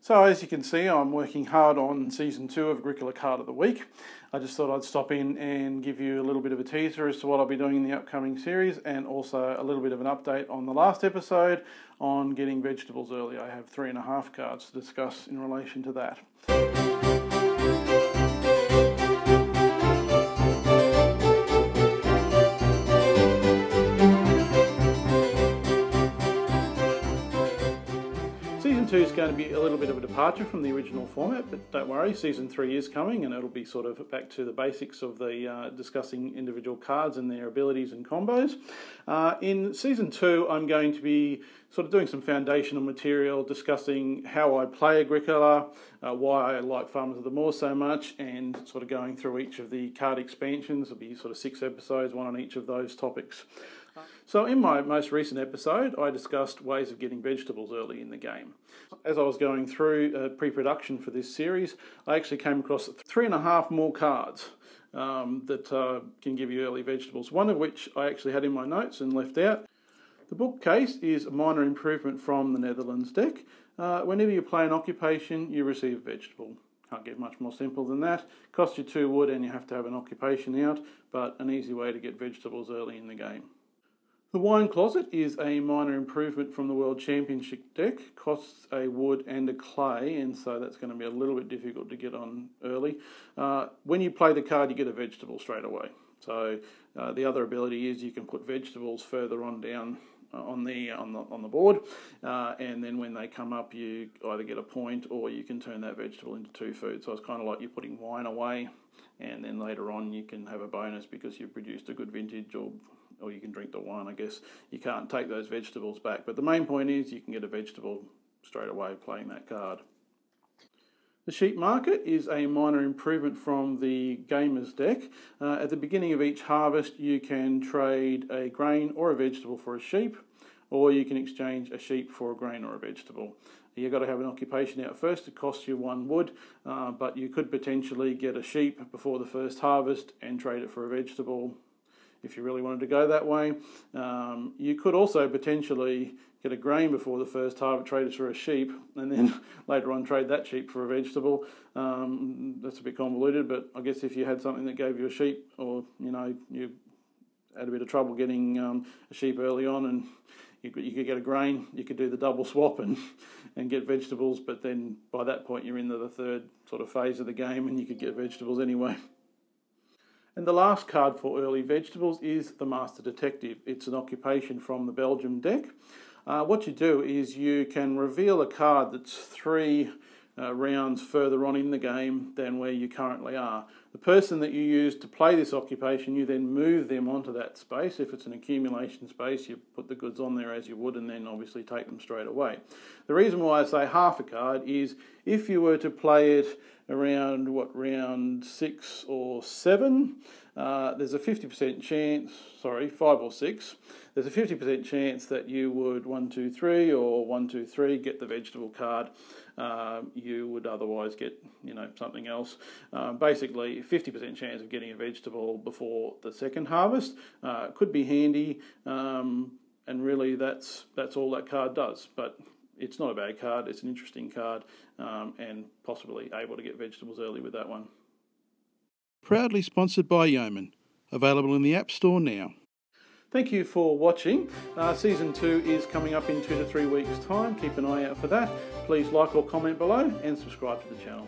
So as you can see, I'm working hard on Season 2 of Agricola Card of the Week. I just thought I'd stop in and give you a little bit of a teaser as to what I'll be doing in the upcoming series, and also a little bit of an update on the last episode on getting vegetables early. I have 3.5 cards to discuss in relation to that. Season 2 is going to be a little bit of a departure from the original format, but don't worry, Season 3 is coming and it'll be sort of back to the basics of the discussing individual cards and their abilities and combos. In Season 2 I'm going to be sort of doing some foundational material, discussing how I play Agricola, why I like Farmers of the Moor so much, and sort of going through each of the card expansions. There'll be sort of 6 episodes, one on each of those topics. So in my most recent episode, I discussed ways of getting vegetables early in the game. As I was going through pre-production for this series, I actually came across 3.5 more cards that can give you early vegetables, one of which I actually had in my notes and left out. The Bookcase is a minor improvement from the Netherlands deck. Whenever you play an occupation, you receive a vegetable. Can't get much more simple than that. Costs you 2 wood and you have to have an occupation out, but an easy way to get vegetables early in the game. The Wine Closet is a minor improvement from the World Championship deck. Costs a wood and a clay, and so that's going to be a little bit difficult to get on early. When you play the card, you get a vegetable straight away. So the other ability is you can put vegetables further on down on the board, and then when they come up, you either get a point or you can turn that vegetable into 2 food. So it's kind of like you're putting wine away, and then later on you can have a bonus because you've produced a good vintage, or you can drink the wine. I guess you can't take those vegetables back, but the main point is you can get a vegetable straight away playing that card. The Sheep Market is a minor improvement from the Gamers deck. At the beginning of each harvest, you can trade a grain or a vegetable for a sheep, or you can exchange a sheep for a grain or a vegetable. You've got to have an occupation out first. It costs you 1 wood, but you could potentially get a sheep before the first harvest and trade it for a vegetable if you really wanted to go that way. You could also potentially get a grain before the first harvest, trade it for a sheep, and then later on trade that sheep for a vegetable. That's a bit convoluted, but I guess if you had something that gave you a sheep, or you had a bit of trouble getting a sheep early on, and you could get a grain, you could do the double swap and get vegetables, but then by that point you're into the third sort of phase of the game and you could get vegetables anyway. And the last card for early vegetables is the Master Detective. It's an occupation from the Belgium deck. What you do is you can reveal a card that's 3 rounds further on in the game than where you currently are. The person that you use to play this occupation, you then move them onto that space. If it's an accumulation space, you put the goods on there as you would and then obviously take them straight away. The reason why I say half a card is if you were to play it around, round 6 or 7, there's a 50% chance, 5 or 6, there's a 50% chance that you would 1, 2, 3 or 1, 2, 3 get the vegetable card. You would otherwise get, something else. Basically, 50% chance of getting a vegetable before the second harvest. Could be handy, and really that's all that card does. But it's not a bad card, it's an interesting card, and possibly able to get vegetables early with that one. Proudly sponsored by Yeoman. Available in the App Store now. Thank you for watching. Season 2 is coming up in 2 to 3 weeks' time. Keep an eye out for that. Please like or comment below and subscribe to the channel.